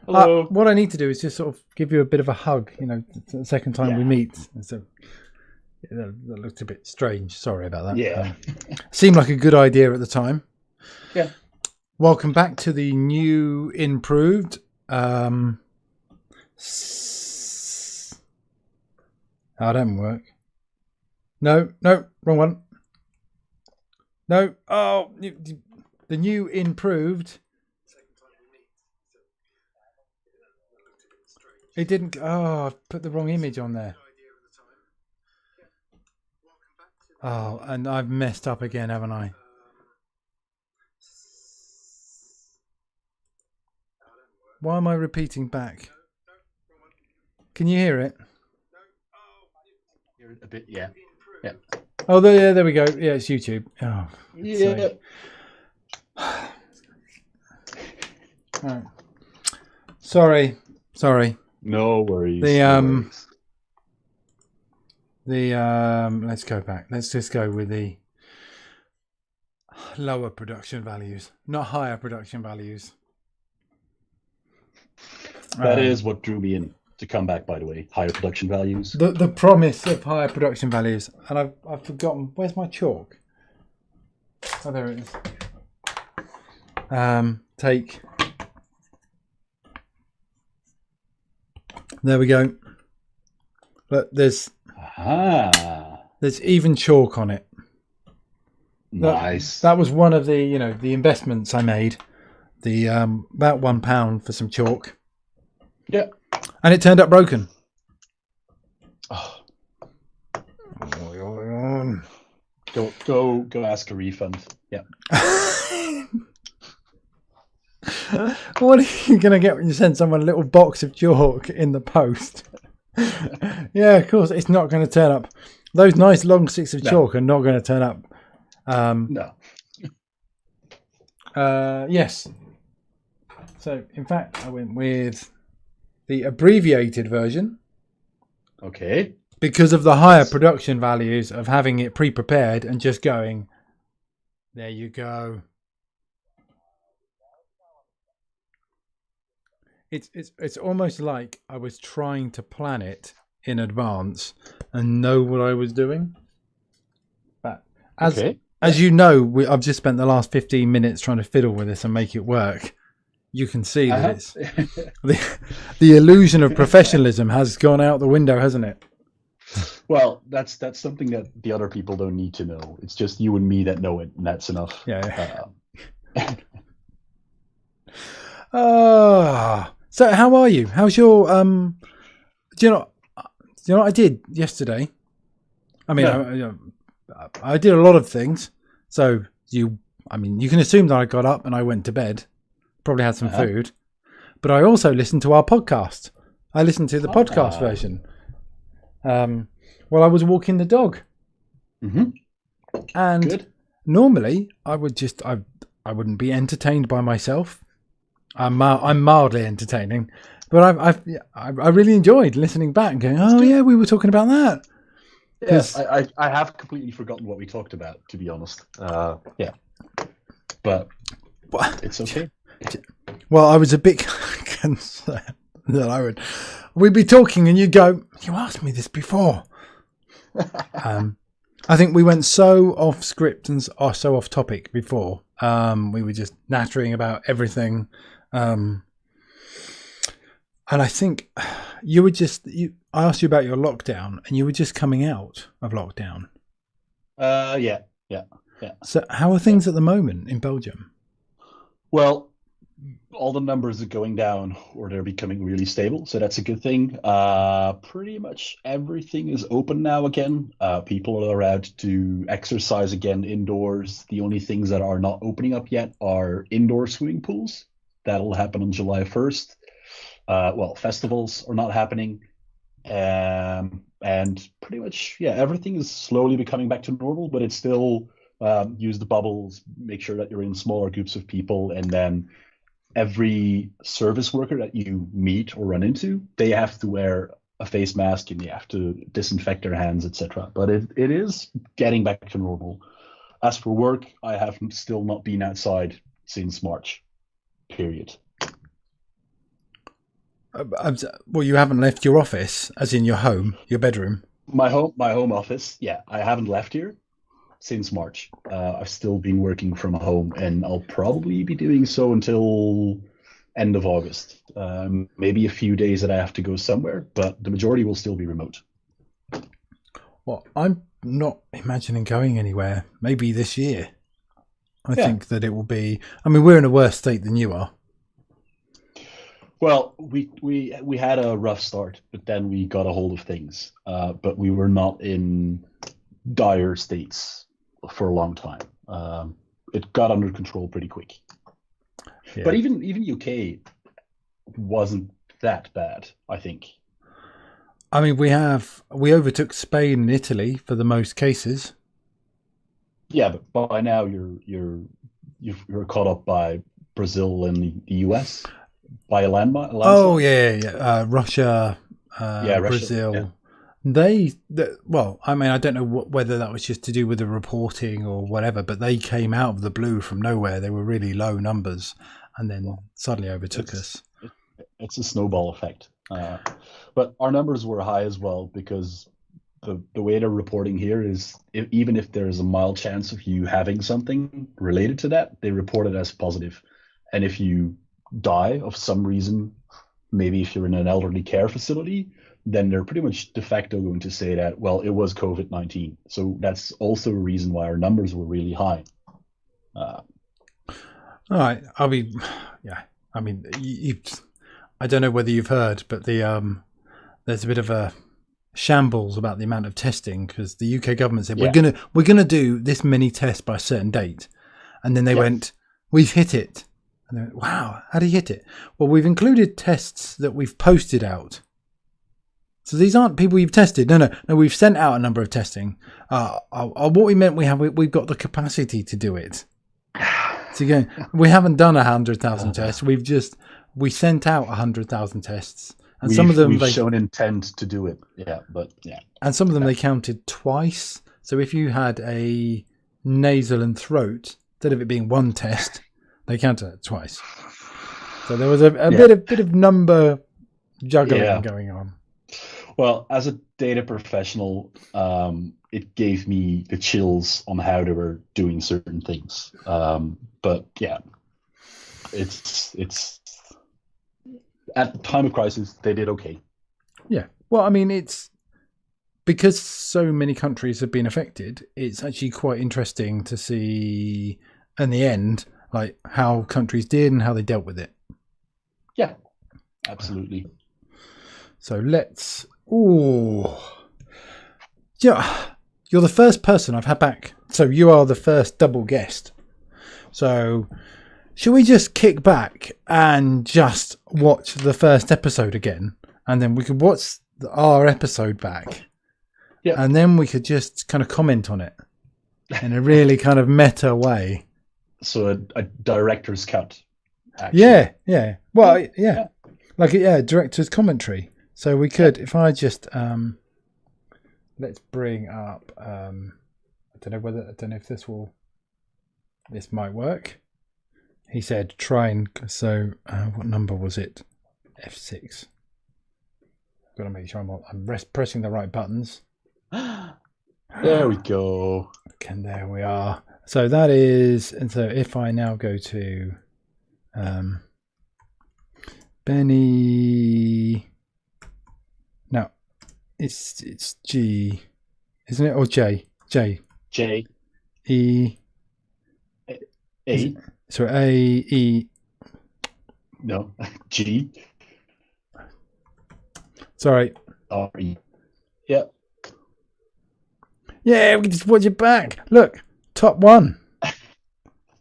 Hello. What I need to do is just sort of give you a bit of a hug, the second time we meet. So that looked a bit strange. Sorry about that. Yeah. Seemed like a good idea at the time. Yeah. Welcome back to the new improved. Oh, it didn't work. No, wrong one. No, the new improved. It didn't. Oh, I put the wrong image on there. Oh, and I've messed up again, haven't I? Why am I repeating back? Can you hear it? Hear it a bit, yeah. Yeah. Oh, there we go. Yeah, it's YouTube. Oh, Yeah. Right. Sorry. No worries. Let's go back. Let's just go with the lower production values, not higher production values. That is what drew me in to come back, by the way. Higher production values. The promise of higher production values. And I've forgotten. Where's my chalk? Oh, there it is. Take. There we go. Look, there's even chalk on it. Nice. That was one of the the investments I made. The about £1 for some chalk. Yeah. And it turned up broken. Oh. Go ask a refund. Yeah. What are you going to get when you send someone a little box of chalk in the post? Yeah, of course, it's not going to turn up. Those nice long sticks of chalk are not going to turn up. No. Yes. So, in fact, I went with the abbreviated version. Okay. Because of the higher production values of having it pre-prepared and just going, there you go. It's almost like I was trying to plan it in advance and know what I was doing. But as you know, I've just spent the last 15 minutes trying to fiddle with this and make it work. You can see that it's the illusion of professionalism has gone out the window, hasn't it? Well, that's something that the other people don't need to know. It's just you and me that know it, and that's enough. Yeah. So how are you? How's your do you know what I did yesterday? I mean, I did a lot of things. So you can assume that I got up and I went to bed, probably had some food, but I also listened to our podcast. I listened to the podcast version while I was walking the dog. Mm-hmm. And Good. Normally I wouldn't be entertained by myself. I'm mildly entertaining, but I really enjoyed listening back and going, oh yeah, we were talking about that. Yes, I have completely forgotten what we talked about, to be honest. Yeah, but it's okay. Well, I was a bit concerned that we'd be talking and you'd go, you asked me this before. I think we went so off script and so off topic before. We were just nattering about everything. And I think you were I asked you about your lockdown and you were just coming out of lockdown. Yeah. So how are things at the moment in Belgium? Well, all the numbers are going down or they're becoming really stable. So that's a good thing. Pretty much everything is open now again. People are allowed to exercise again indoors. The only things that are not opening up yet are indoor swimming pools. That'll happen on July 1st. Festivals are not happening. And pretty much, everything is slowly becoming back to normal, but it's still use the bubbles, make sure that you're in smaller groups of people, and then every service worker that you meet or run into, they have to wear a face mask and they have to disinfect their hands, etc. But it is getting back to normal. As for work, I have still not been outside since March, period. Well, you haven't left your office, as in your home, your bedroom. My home office. Yeah, I haven't left here since March. I've still been working from home, and I'll probably be doing so until end of August. Maybe a few days that I have to go somewhere, but the majority will still be remote. Well, I'm not imagining going anywhere. Maybe this year. I think that it will be. I mean, we're in a worse state than you are. Well, we had a rough start, but then we got a hold of things. But we were not in dire states for a long time. It got under control pretty quick. Yeah. But even UK wasn't that bad, I think. I mean, we overtook Spain and Italy for the most cases. Yeah, but by now you're caught up by Brazil and the US by a landslide. Oh yeah. Russia, Brazil. Yeah. Well, I mean, I don't know whether that was just to do with the reporting or whatever, but they came out of the blue from nowhere. They were really low numbers, and then suddenly overtook us. It's a snowball effect. But our numbers were high as well because the way they're reporting here is even if there's a mild chance of you having something related to that, they report it as positive. And if you die of some reason, maybe if you're in an elderly care facility, then they're pretty much de facto going to say that, well, it was COVID-19. So that's also a reason why our numbers were really high. All right. I mean, I don't know whether you've heard, but there's a bit of a shambles about the amount of testing because the UK government said we're gonna do this many tests by a certain date, and then they went, we've hit it, and they went, wow, how do you hit it? Well, we've included tests that we've posted out. So these aren't people you've tested. No, we've sent out a number of testing. What we meant, we've got the capacity to do it. So again, we haven't done 100,000 tests. We sent out 100,000 tests, and some of them we've shown intent to do it. And some of them they counted twice. So if you had a nasal and throat, instead of it being one test, they counted it twice. So there was a bit of number juggling going on. Well, as a data professional, it gave me the chills on how they were doing certain things. But yeah, it's at the time of crisis, they did okay. Yeah. Well, I mean, it's because so many countries have been affected. It's actually quite interesting to see in the end, like how countries did and how they dealt with it. Yeah, absolutely. So let's. Yeah, you're the first person I've had back. So you are the first double guest. So should we just kick back and just watch the first episode again? And then we could watch our episode back. Yeah. And then we could just kind of comment on it in a really kind of meta way. So a director's cut. Actually. Yeah. Well, yeah. Like, director's commentary. So we could, if I just, let's bring up, I don't know if this might work. He said try and, so what number was it? F6. Got to make sure I'm pressing the right buttons. There we go. Okay, there we are. So that is, and so if I now go to Benny, no, it's G, isn't it, or J? J. E. A. So A, E. No, G. Sorry. R, E. Yeah. Yeah, we can just watch it back. Look, top one.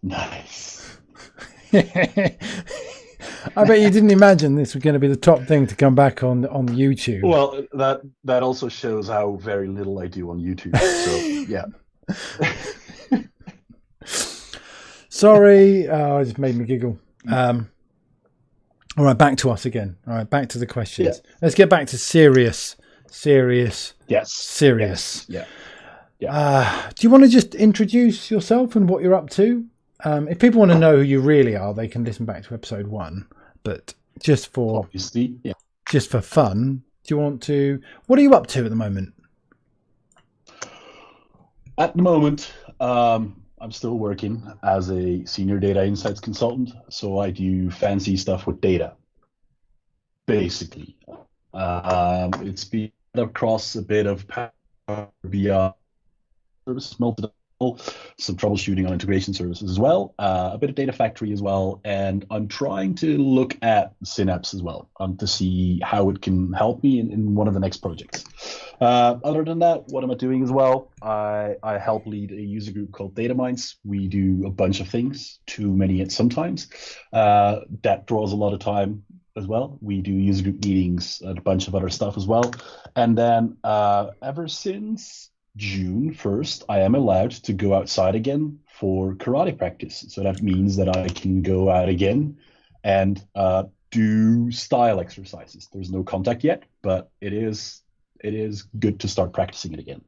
Nice. I bet you didn't imagine this was going to be the top thing to come back on YouTube. Well, that also shows how very little I do on YouTube. So yeah. Sorry, it just made me giggle. All right, back to us again. All right, back to the questions. Yeah. Let's get back to serious. Yes. Serious. Yes. Do you want to just introduce yourself and what you're up to? If people want to know who you really are, they can listen back to episode 1. But just for obviously, yeah. just for fun, do you want to? What are you up to at the moment? At the moment, I'm still working as a senior data insights consultant, so I do fancy stuff with data, basically. It's been across a bit of Power BI service, multiple, some troubleshooting on integration services as well, a bit of data factory as well, and I'm trying to look at Synapse as well to see how it can help me in one of the next projects. Other than that, what am I doing as well? I help lead a user group called dataMinds. We do a bunch of things, too many at sometimes. That draws a lot of time as well. We do user group meetings and a bunch of other stuff as well. And then ever since June 1st, I am allowed to go outside again for karate practice. So that means that I can go out again and do style exercises. There's no contact yet, but it is good to start practicing it again.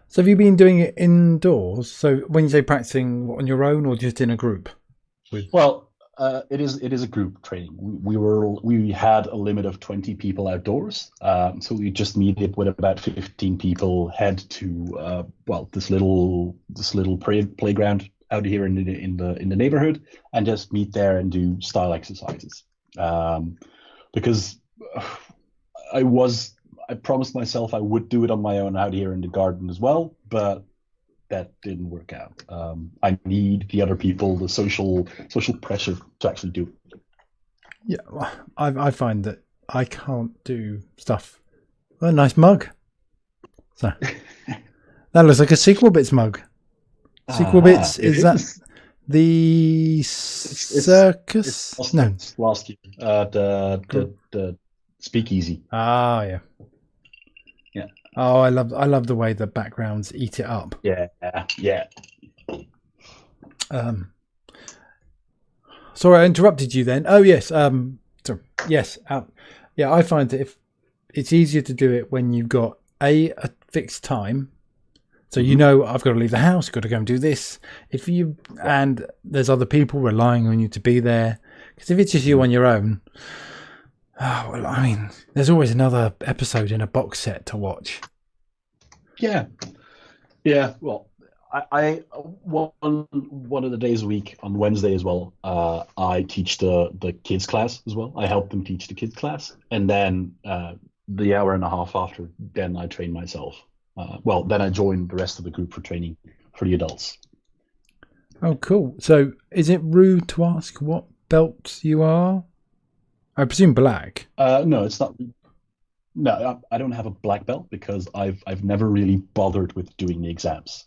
So have you been doing it indoors? So when you say practicing, on your own or just in a group? Well, it is a group training. We had a limit of 20 people outdoors, so we just meeted with about 15 people. Head to this little playground out here in the neighborhood, and just meet there and do style exercises. Because I promised myself I would do it on my own out here in the garden as well, but that didn't work out. I need the other people, the social pressure to actually do it. Yeah, well, I find that I can't do stuff. Oh, a nice mug. So that looks like a Sequel Bits mug. Sequel Bits, is that the circus? It's no, last year. The Speakeasy. Ah, yeah. Yeah. Oh, I love the way the backgrounds eat it up. Yeah. Sorry, I interrupted you then. Oh, yes. Yes. Yeah, I find that if it's easier to do it when you've got a fixed time. So you know I've got to leave the house, got to go and do this. And there's other people relying on you to be there. Because if it's just you on your own, well, I mean, there's always another episode in a box set to watch. Yeah. Well, I one of the days a week on Wednesday as well. I teach the kids class as well. I help them teach the kids class, and then the hour and a half after, then I train myself. Then I join the rest of the group for training for the adults. Oh, cool. So, is it rude to ask what belt you are? I presume black. No, it's not. No, I don't have a black belt because I've never really bothered with doing the exams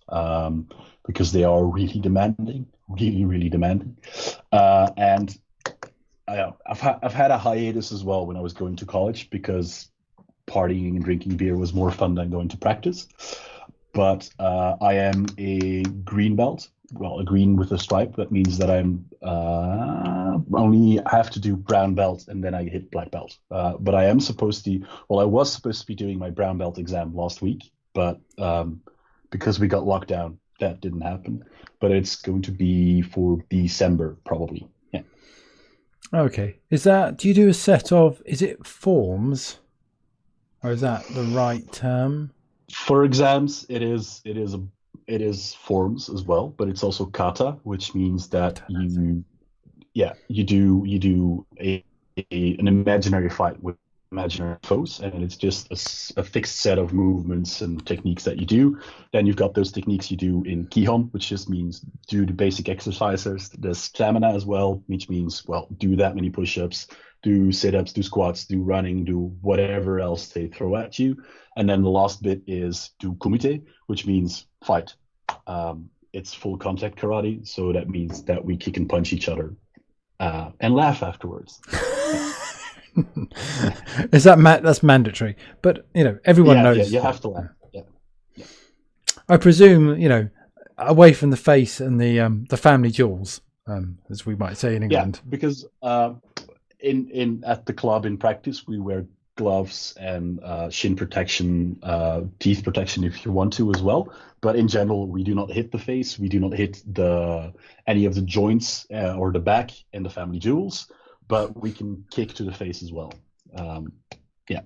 because they are really demanding, really demanding. And I've had a hiatus as well when I was going to college because partying and drinking beer was more fun than going to practice. But I am a green belt. Well, a green with a stripe. That means that I'm only have to do brown belt and then I hit black belt. But I am supposed to. Well, I was supposed to be doing my brown belt exam last week, but because we got locked down, that didn't happen. But it's going to be for December probably. Yeah. Okay. Do you do a set of? Is it forms, or is that the right term? For exams, it is forms as well, but it's also kata, which means that you do an imaginary fight with imaginary foes, and it's just a fixed set of movements and techniques that you do. Then you've got those techniques you do in Kihon, which just means do the basic exercises. There's stamina as well, which means, do that many push-ups, do sit-ups, do squats, do running, do whatever else they throw at you. And then the last bit is do kumite, which means fight. It's full contact karate, so that means that we kick and punch each other and laugh afterwards. Is that's mandatory? But everyone knows. Yeah, you have to laugh. Yeah. I presume away from the face and the family jewels, as we might say in England. Yeah, because in at the club in practice we wear gloves and shin protection, teeth protection if you want to as well. But in general, we do not hit the face. We do not hit any of the joints or the back and the family jewels. But we can kick to the face as well. Yeah,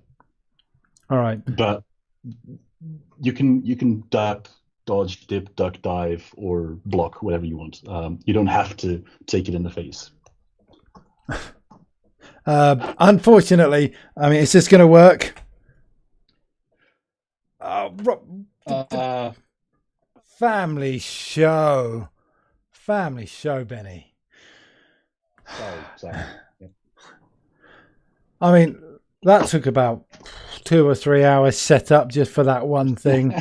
All right. but you can duck, dodge, dip, duck, dive, or block, whatever you want. You don't have to take it in the face. Unfortunately, I mean, it's just going to work. Uh, Family show, Benny. sorry. Yeah. I mean, that took about 2 or 3 hours set up just for that one thing.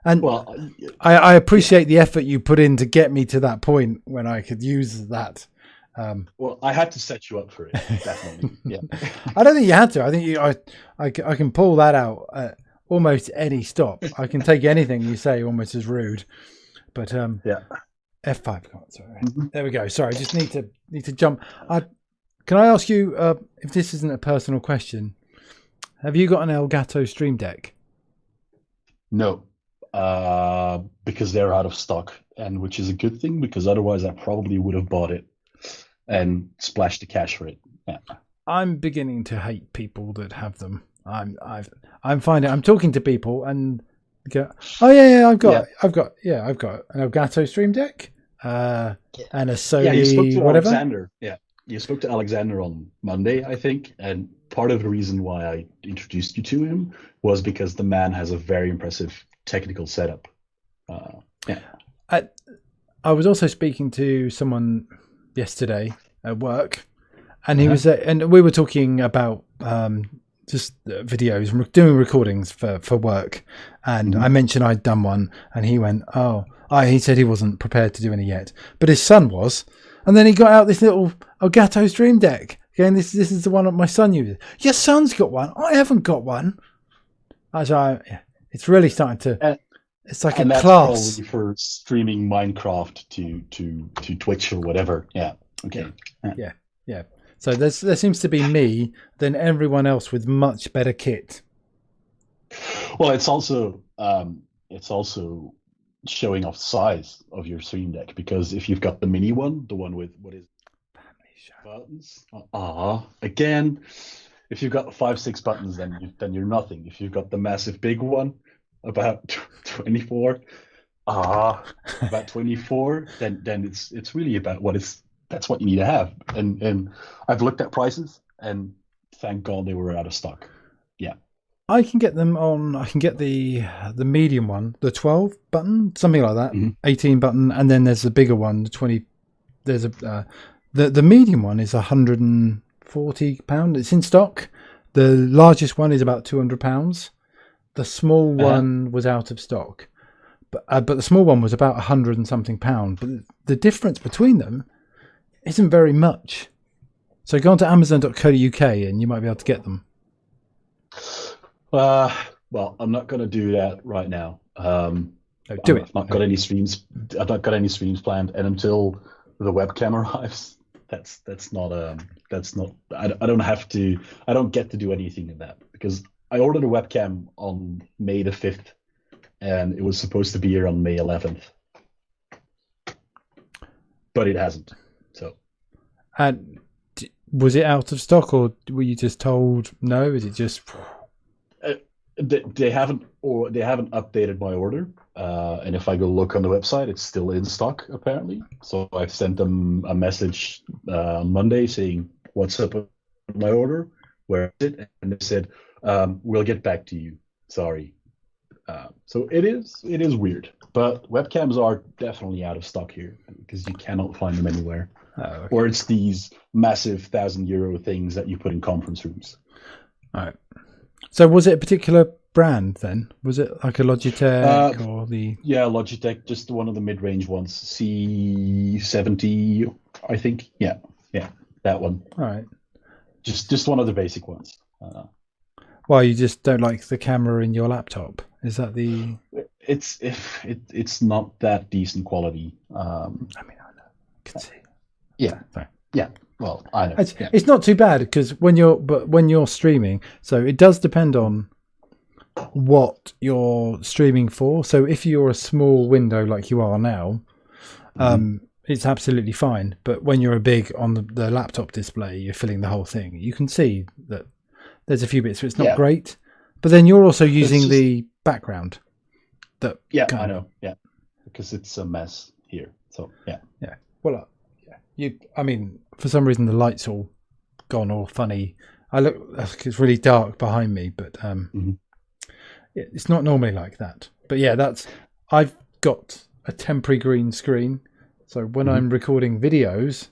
And Well, I appreciate the effort you put in to get me to that point when I could use that. well, I had to set you up for it, definitely. Yeah. I don't think you had to. I think I can pull that out at almost any stop. I can take anything you say almost as rude. But Yeah. F5. Sorry. There we go. Sorry, just need to jump. Can I ask you if this isn't a personal question? Have you got an Elgato Stream Deck? No, because they're out of stock, and which is a good thing because otherwise I probably would have bought it and splashed the cash for it. Yeah. I'm beginning to hate people that have them. I'm finding I'm talking to people and go, oh yeah, I've got an Elgato Stream Deck and a Sony Yeah, you spoke to whatever. Alexander. Yeah, you spoke to Alexander on Monday, I think, and part of the reason why I introduced you to him was because the man has a very impressive technical setup. Yeah. I was also speaking to someone yesterday at work, and he was and we were talking about just videos, doing recordings for work, and I mentioned I'd done one, and he went, he said he wasn't prepared to do any yet, but his son was, and then he got out this little Elgato Stream Deck. Again, this is the one that my son uses. Your son's got one. I haven't got one. It's really starting to. It's like and a that's class probably for streaming Minecraft to Twitch or whatever. Yeah. Okay. Yeah. So there seems to be me than everyone else with much better kit. Well, it's also showing off the size of your Stream Deck, because if you've got the mini one, the one with what is buttons, again, if you've got 5-6 buttons, then you're nothing. If you've got the massive big one, about 24, about 24, then it's really about that's what you need to have. And I've looked at prices, and thank God they were out of stock. Yeah. I can get them on. I can get the medium one, the 12 button, something like that, 18 button, and then there's the bigger one, the 20. There's the medium one is £140. It's in stock. The largest one is about £200. The small one was out of stock, but the small one was about 100 and something pound. But the difference between them isn't very much. So go on to Amazon.co.uk and you might be able to get them. Well, I'm not going to do that right now. I've not got any streams. I've not got any streams planned, and until the webcam arrives, that's not. I don't have to. I don't get to do anything in that, because I ordered a webcam on May the 5th, and it was supposed to be here on May 11th, but it hasn't. So. And was it out of stock, or were you just told no? Is it just? They haven't updated my order, and if I go look on the website, it's still in stock apparently. So I've sent them a message on Monday saying, "What's up with my order? Where is it?" And they said, "We'll get back to you. Sorry." So it is weird, but webcams are definitely out of stock here because you cannot find them anywhere. Okay. Or it's these massive €1,000 things that you put in conference rooms. All right. So was it a particular brand then? Was it like a Logitech or the? Yeah, Logitech, just one of the mid-range ones, C70, I think. Yeah, that one. All right. Just one of the basic ones. Well, you just don't like the camera in your laptop. Is that the? It's not that decent quality. I mean, I know. I can see. Yeah. Sorry. Yeah. Well, I know. It's not too bad because when you're streaming, so it does depend on what you're streaming for. So if you're a small window like you are now, it's absolutely fine. But when you're a big on the laptop display, you're filling the whole thing. You can see that There's a few bits where it's not great, but then you're also using the background. I know. Yeah, because it's a mess here. So yeah. Well, I mean, for some reason the light's all gone all funny. It's really dark behind me, but it's not normally like that. But yeah, I've got a temporary green screen, so when I'm recording videos,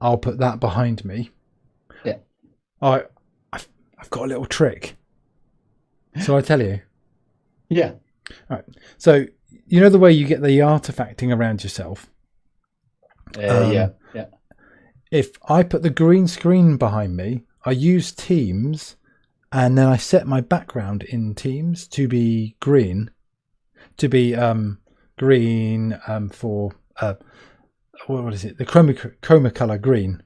I'll put that behind me. Yeah. I've got a little trick. So I tell you. Yeah. All right. So you know the way you get the artifacting around yourself? Yeah. If I put the green screen behind me, I use Teams, and then I set my background in Teams to be green. To be green for what is it? The chroma color green,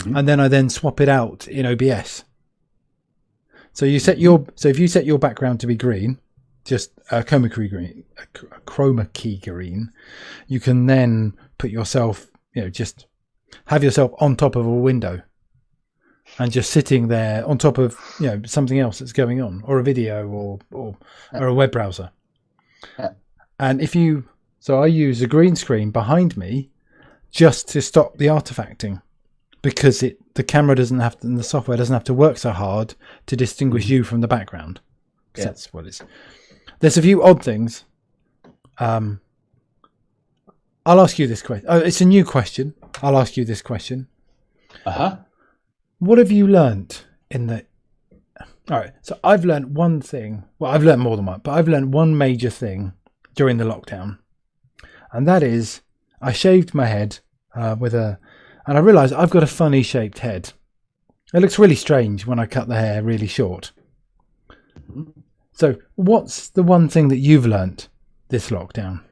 and then I swap it out in OBS. So if you set your background to be green, just a chroma key green, you can then put yourself, just have yourself on top of a window, and just sitting there on top of something else that's going on, or a video, or a web browser. And I use a green screen behind me just to stop the artifacting, because the camera doesn't have to, and the software doesn't have to work so hard to distinguish you from the background. That's what it's. There's a few odd things. I'll ask you this question. Oh, it's a new question. I'll ask you this question. What have you learnt in the? All right. So I've learnt one thing. Well, I've learnt more than one, but I've learnt one major thing during the lockdown, and that is I shaved my head and I realised I've got a funny shaped head. It looks really strange when I cut the hair really short. So what's the one thing that you've learnt this lockdown?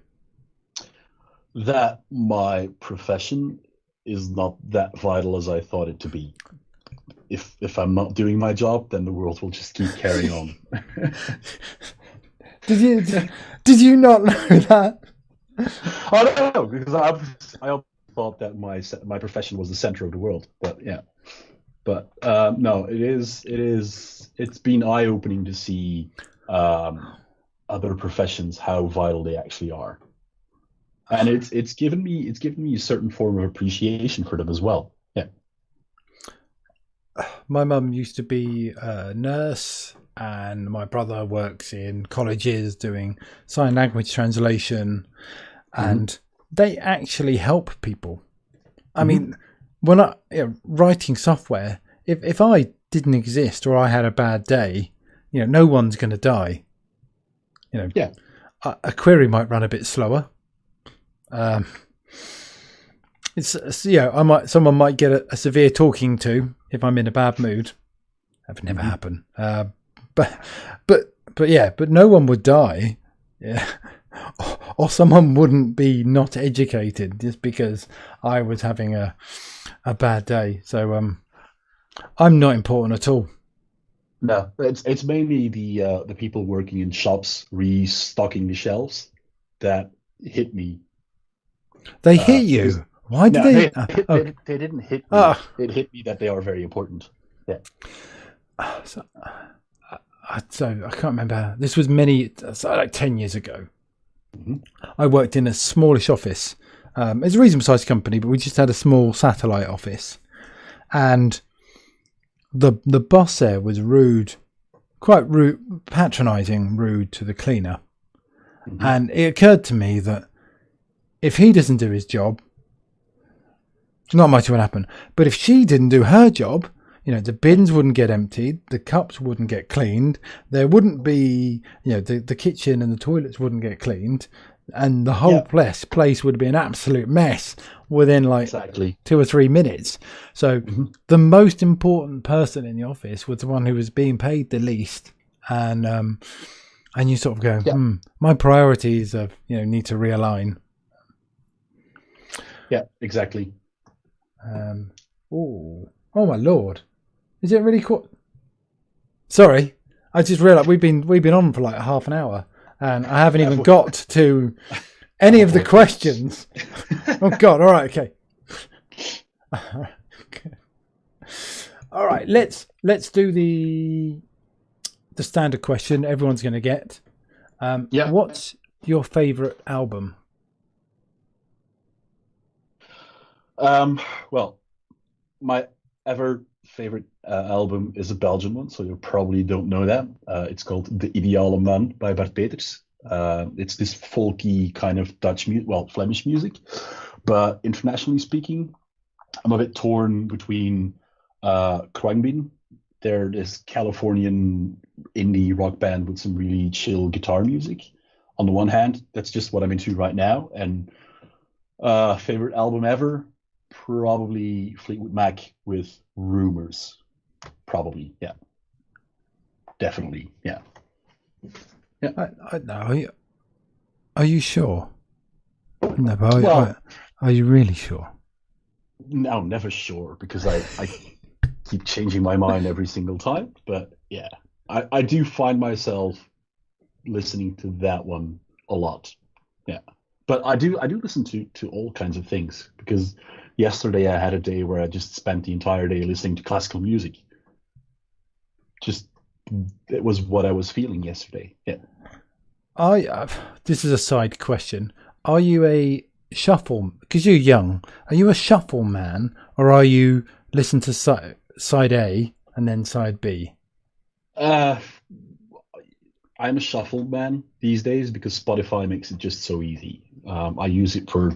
That my profession is not that vital as I thought it to be. If I'm not doing my job, then the world will just keep carrying on. Did you not know that? I don't know, because I thought that my profession was the center of the world. But yeah, no, it's been eye-opening to see other professions, how vital they actually are, and it's given me a certain form of appreciation for them as well. Yeah. My mum used to be a nurse, and my brother works in colleges doing sign language translation, and they actually help people. I mean, when writing software, if I didn't exist or I had a bad day, no one's going to die. A query might run a bit slower. Someone might get a severe talking to if I'm in a bad mood. That would never happen. But no one would die. Yeah. Or someone wouldn't be not educated just because I was having a bad day. So I'm not important at all. No, it's mainly the people working in shops restocking the shelves that hit me. They hit you? Why did they? They didn't hit me. It hit me that they are very important. Yeah. So I can't remember. This was like 10 years ago. I worked in a smallish office. It's a reasonable sized company, but we just had a small satellite office, and the boss there was quite rude, patronising, rude to the cleaner. And it occurred to me that if he doesn't do his job, not much would happen. But if she didn't do her job, the bins wouldn't get emptied, the cups wouldn't get cleaned, there wouldn't be, the kitchen and the toilets wouldn't get cleaned, and the whole place would be an absolute mess within 2 or 3 minutes. So the most important person in the office was the one who was being paid the least, and you sort of go, my priorities need to realign. Yeah, exactly. Oh my lord. Is it really cool? Sorry, I just realised we've been on for like half an hour, and I haven't even got to any of the questions. Oh God! All right, okay. All right, let's do the standard question everyone's going to get. Yeah. What's your favorite album? Well, my ever favorite album is a Belgian one, so you probably don't know that. It's called De Ideale by Bart Peters. It's this folky kind of Flemish music, but internationally speaking, I'm a bit torn between Khruangbin. They're this Californian indie rock band with some really chill guitar music. On the one hand, that's just what I'm into right now, and favorite album ever, probably Fleetwood Mac with Rumours. Probably, yeah. Definitely, yeah. Yeah. I know. Are you sure? No, but Well, are you really sure? no, never sure because I keep changing my mind every single time. But yeah, I do find myself listening to that one a lot. Yeah. But I do listen to all kinds of things because yesterday I had a day where I just spent the entire day listening to classical music. Just it was what I was feeling yesterday. Yeah. This is a side question. Are you a shuffle? Because you're young. Are you a shuffle man, or are you listen to side A and then side B? I'm a shuffle man these days because Spotify makes it just so easy. I use it for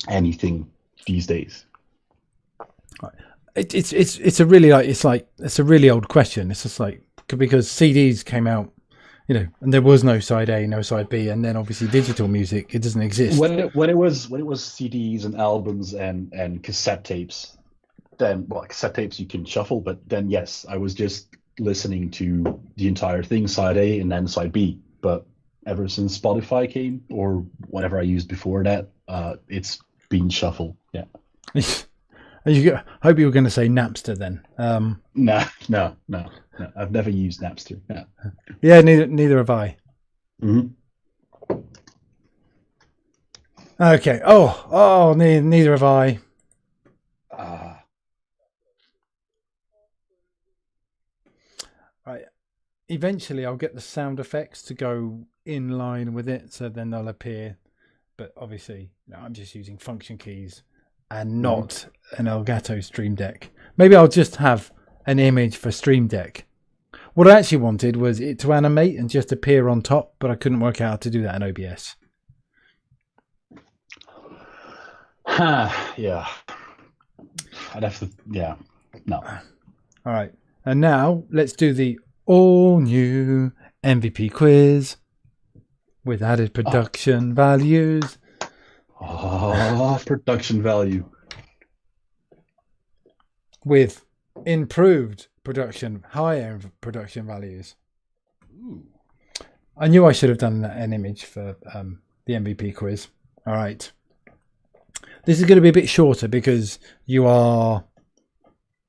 anything these days. It's a really it's a really old question. It's just like because CDs came out, and there was no side A, no side B, and then obviously digital music, it doesn't exist. When it was CDs and albums and cassette tapes, then cassette tapes you can shuffle, but then yes, I was just listening to the entire thing, side A and then side B. But ever since Spotify came, or whatever I used before that, it's been shuffle. Yeah. I hope you were going to say Napster then. No. I've never used Napster. No. Yeah, neither have I. Mm-hmm. Okay. Oh, neither have I. Right. Eventually, I'll get the sound effects to go in line with it, so then they'll appear. But obviously, I'm just using function keys and not an Elgato Stream Deck. Maybe I'll just have an image for Stream Deck. What I actually wanted was it to animate and just appear on top, but I couldn't work out how to do that in OBS. Yeah. I'd have to, yeah. No. All right. And now let's do the all new MVP quiz with added production values. Production value. With improved production, higher production values. Ooh. I knew I should have done an image for the MVP quiz. All right. This is going to be a bit shorter because you are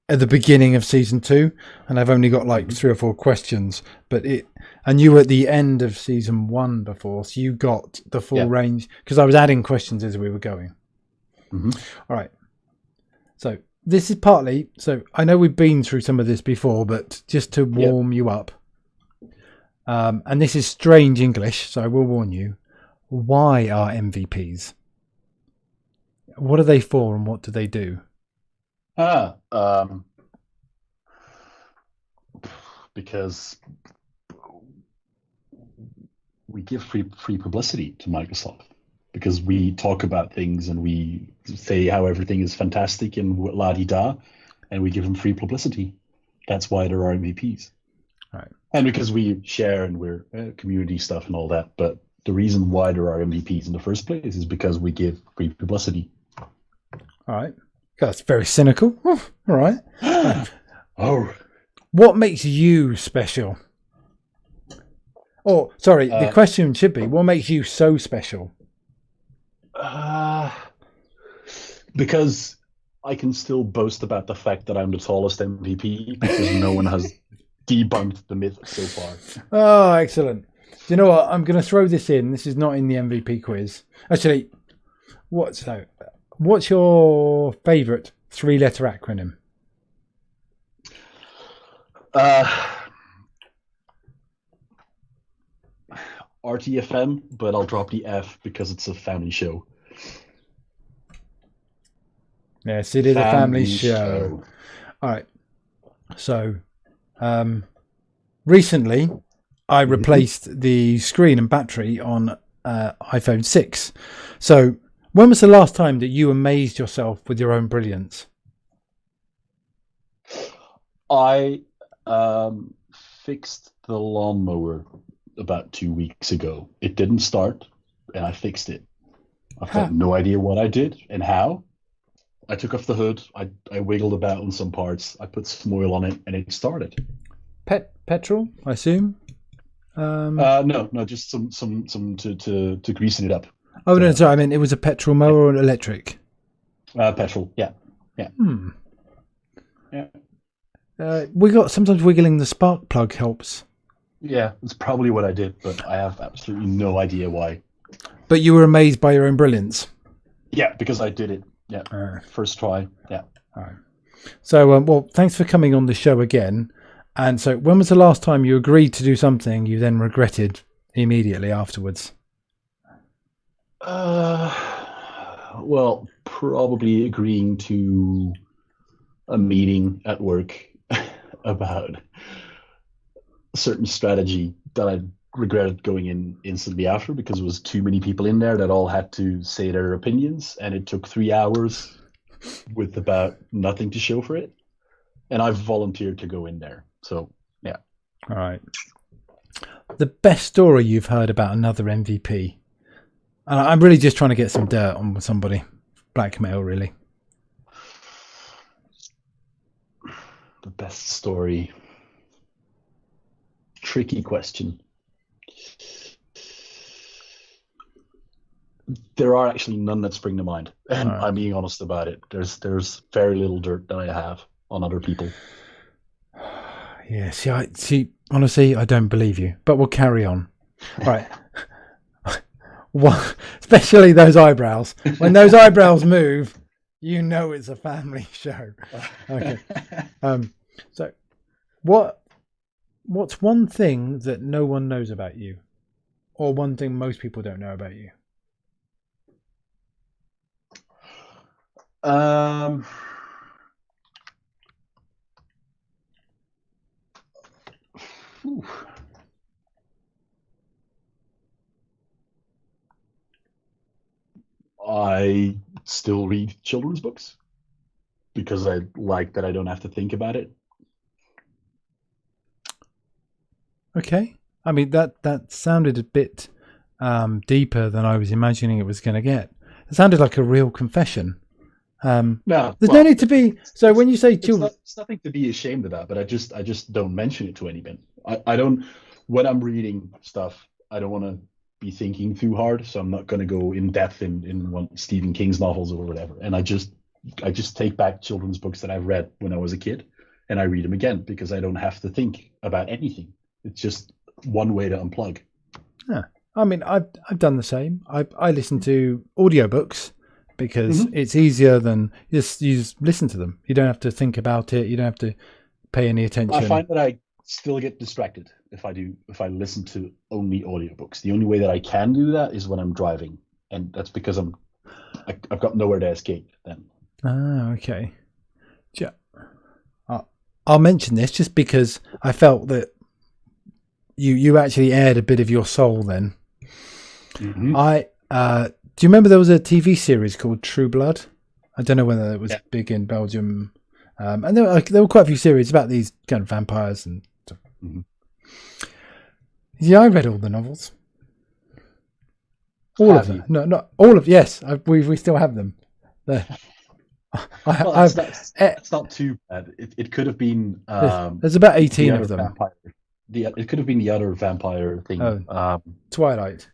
at the beginning of season 2 and I've only got like 3 or 4 questions, and you were at the end of season 1 before, so you got the full range because I was adding questions as we were going. Mm-hmm. All right. So this is partly, so I know we've been through some of this before, but just to warm you up. And this is strange English, so I will warn you. Why are MVPs? What are they for and what do they do? Because we give free publicity to Microsoft because we talk about things and we say how everything is fantastic and la-di-da, and we give them free publicity. That's why there are MVPs. All right. And because we share and we're community stuff and all that. But the reason why there are MVPs in the first place is because we give free publicity. All right. That's very cynical. Oh, all right. Oh. What makes you special? Oh, sorry. The question should be, what makes you so special? Because I can still boast about the fact that I'm the tallest MVP because no one has debunked the myth so far. Oh, excellent. Do you know what? I'm going to throw this in. This is not in the MVP quiz. Actually, what's your favourite 3-letter acronym? RTFM, but I'll drop the F because it's a family show. Yes, it is a family show. All right. So, recently, I replaced the screen and battery on iPhone 6. So, when was the last time that you amazed yourself with your own brilliance? I fixed the lawnmower about 2 weeks ago. It didn't start, and I fixed it. I've got no idea what I did and how. I took off the hood. I wiggled about on some parts. I put some oil on it, and it started. Petrol, I assume. No, just some to greasing it up. Oh no, sorry. I mean, it was a petrol mower or an electric. Petrol. Yeah. Yeah. Sometimes wiggling the spark plug helps. Yeah, it's probably what I did, but I have absolutely no idea why. But you were amazed by your own brilliance. Yeah, because I did it. Yeah, first try. Yeah. All right. So, well, thanks for coming on the show again. And so, when was the last time you agreed to do something you then regretted immediately afterwards? Well, probably agreeing to a meeting at work about a certain strategy that I regretted going in instantly after because there was too many people in there that all had to say their opinions, and it took 3 hours with about nothing to show for it. And I volunteered to go in there. So, yeah. All right. The best story you've heard about another MVP? And I'm really just trying to get some dirt on somebody. Blackmail, really. The best story. Tricky question. There are actually none that spring to mind, and I'm being honest about it. There's very little dirt that I have on other people. Yeah, see, honestly, I don't believe you, but we'll carry on. Right. Especially those eyebrows. When those eyebrows move, you know it's a family show. Okay. So, what's one thing that no one knows about you, or one thing most people don't know about you? I still read children's books because I like that I don't have to think about it. Okay. I mean, that sounded a bit deeper than I was imagining it was going to get. It sounded like a real confession. No need to be. So when you say children, it's nothing to be ashamed about. But I just don't mention it to anyone. I don't. When I'm reading stuff, I don't want to be thinking too hard. So I'm not going to go in depth in one Stephen King's novels or whatever. And I just take back children's books that I've read when I was a kid, and I read them again because I don't have to think about anything. It's just one way to unplug. Yeah. I mean, I've done the same. I listen to audiobooks because it's easier than you just listen to them. You don't have to think about it. You don't have to pay any attention. I find that I still get distracted if I listen to only audiobooks. The only way that I can do that is when I'm driving, and that's because I've got nowhere to escape then. Ah, okay. Yeah. I'll mention this just because I felt that you actually aired a bit of your soul then. Do you remember there was a TV series called True Blood? I don't know whether it was big in Belgium. And there were quite a few series about these kind of vampires and stuff. Yeah, I read all the novels. All of them. No, not all of. Yes, we still have them. That's not too bad. It could have been. There's about 18 of them. It could have been the other vampire thing. Twilight.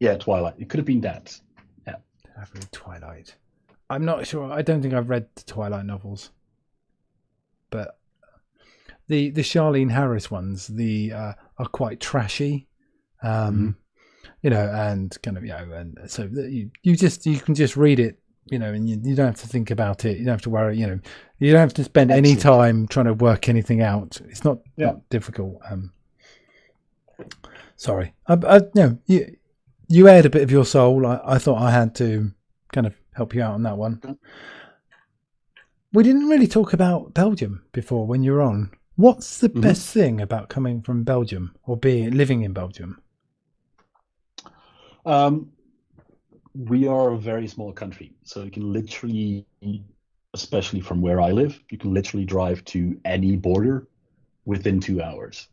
Yeah, Twilight. It could have been that. Yeah. I've read Twilight. I'm not sure. I don't think I've read the Twilight novels. But the Charlene Harris ones, are quite trashy. You know, and kind of, and so you can just read it and you don't have to think about it. You don't have to worry. You don't have to spend any Excellent. time trying to work anything out. It's not difficult. Sorry, you aired a bit of your soul. I thought I had to kind of help you out on that one. We didn't really talk about Belgium before when you were on. What's the best thing about coming from Belgium or living in Belgium? We are a very small country, so you can literally, especially from where I live, you can literally drive to any border within 2 hours.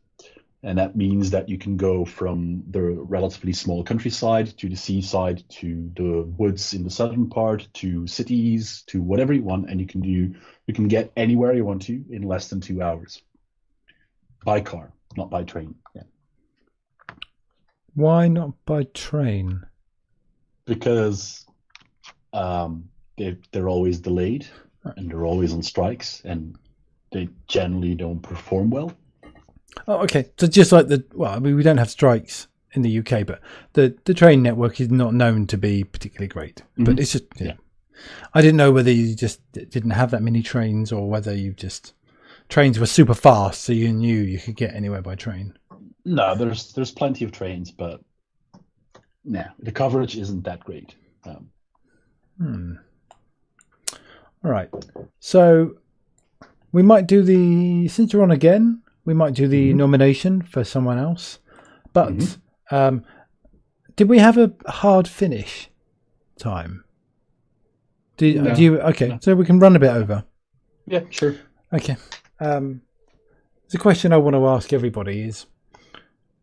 And that means that you can go from the relatively small countryside to the seaside to the woods in the southern part to cities to whatever you want, and you can get anywhere you want to in less than 2 hours by car, not by train. Yeah. Why not by train? Because they're always delayed and they're always on strikes and they generally don't perform well. Oh, okay. So just like we don't have strikes in the UK, but the train network is not known to be particularly great. But it's just, I didn't know whether you just didn't have that many trains or whether trains were super fast, so you knew you could get anywhere by train. No, there's plenty of trains, but the coverage isn't that great. All right. So we might do since you're on again, we might do the nomination for someone else. But did we have a hard finish time? Do you? Okay, so we can run a bit over. Yeah, sure. Okay. The question I want to ask everybody is,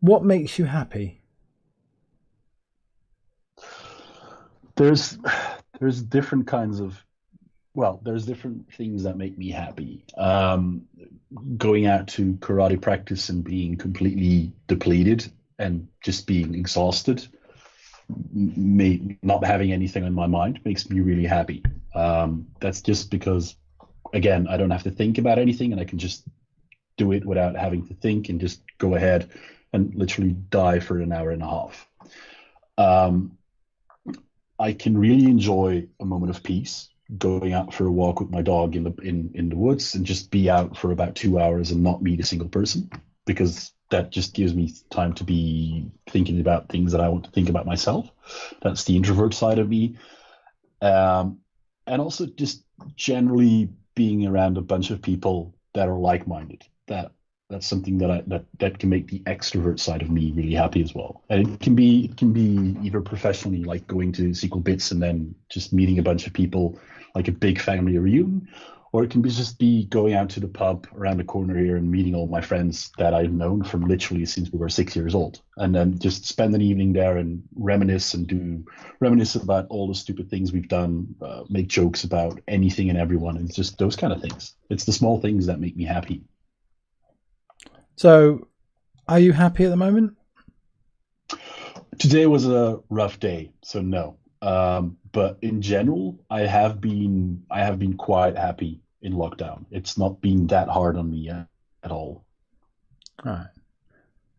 what makes you happy? There's different kinds of there's different things that make me happy. Going out to karate practice and being completely depleted and just being exhausted, not having anything on my mind makes me really happy. That's just because, again, I don't have to think about anything and I can just do it without having to think and just go ahead and literally die for an hour and a half. I can really enjoy a moment of peace, going out for a walk with my dog in the woods and just be out for about 2 hours and not meet a single person, because that just gives me time to be thinking about things that I want to think about myself. That's the introvert side of me. And also just generally being around a bunch of people that are like-minded. That's something that can make the extrovert side of me really happy as well. And it can be either professionally, like going to SQL Bits and then just meeting a bunch of people, like a big family reunion, or it can be going out to the pub around the corner here and meeting all my friends that I've known from literally since we were 6 years old, and then just spend an evening there and reminisce about all the stupid things we've done, make jokes about anything and everyone, and it's just those kind of things. It's the small things that make me happy. So, are you happy at the moment? Today was a rough day, so no. But in general, I have been quite happy in lockdown. It's not been that hard on me at all. All right.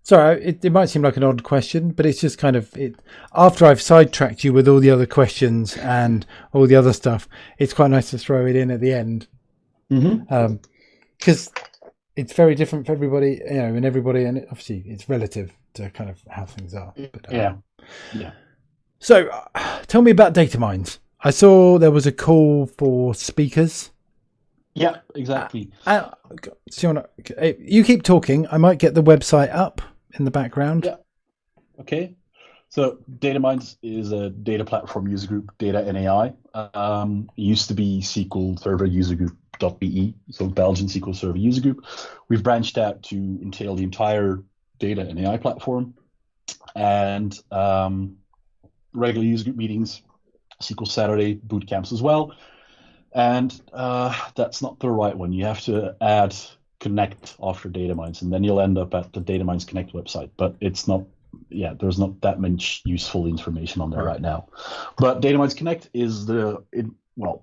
Sorry, it might seem like an odd question, but it's just kind of it. After I've sidetracked you with all the other questions and all the other stuff, it's quite nice to throw it in at the end. Because it's very different for everybody, and obviously it's relative to kind of how things are. But, yeah. So, tell me about dataMinds. I saw there was a call for speakers. Yeah, exactly. You keep talking. I might get the website up in the background. Yeah. Okay. So dataMinds is a data platform user group, data and AI. It used to be SQL Server User Group .be, so Belgian SQL Server User Group. We've branched out to entail the entire data and AI platform, and regular user group meetings, SQL Saturday boot camps as well. And that's not the right one. You have to add Connect after dataMinds, and then you'll end up at the dataMinds Connect website. But it's not, there's not that much useful information on there right now. But dataMinds Connect is